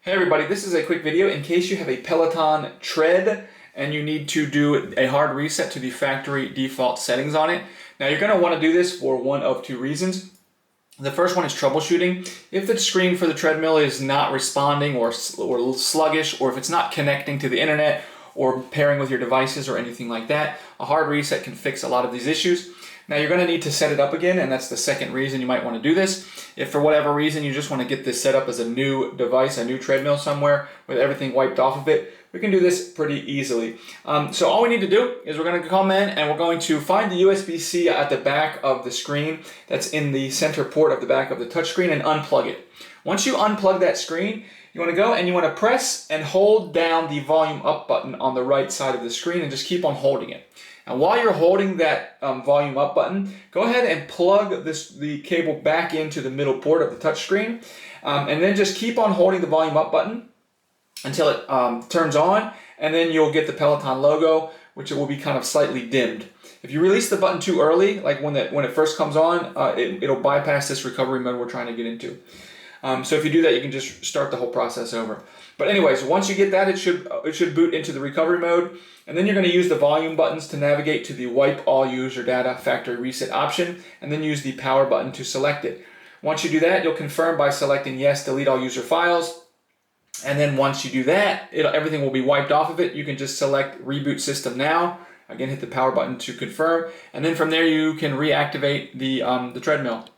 Hey everybody, this is a quick video in case you have a Peloton Tread and you need to do a hard reset to the factory default settings on it. Now you're going to want to do this for one of two reasons. The first one is troubleshooting. If the screen for the treadmill is not responding or sluggish, or if it's not connecting to the internet or pairing with your devices or anything like that, a hard reset can fix a lot of these issues. Now you're going to need to set it up again, and that's the second reason you might want to do this. If for whatever reason you just want to get this set up as a new device, a new treadmill somewhere with everything wiped off of it, we can do this pretty easily. So all we need to do is we're going to come in and we're going to find the USB-C at the back of the screen that's in the center port of the back of the touchscreen and unplug it. Once you unplug that screen, you want to go and you want to press and hold down the volume up button on the right side of the screen and just keep on holding it. And while you're holding that volume up button, go ahead and plug the cable back into the middle port of the touchscreen, and then just keep on holding the volume up button until it turns on, and then you'll get the Peloton logo, which it will be kind of slightly dimmed. If you release the button too early, like when it first comes on, it'll bypass this recovery mode we're trying to get into. So if you do that, you can just start the whole process over. But anyways, once you get that, it should boot into the recovery mode, and then you're going to use the volume buttons to navigate to the wipe all user data factory reset option, and then use the power button to select it. Once you do that, you'll confirm by selecting yes, delete all user files, and then once you do that, everything will be wiped off of it. You can just select reboot system now. Again, hit the power button to confirm, and then from there you can reactivate the treadmill.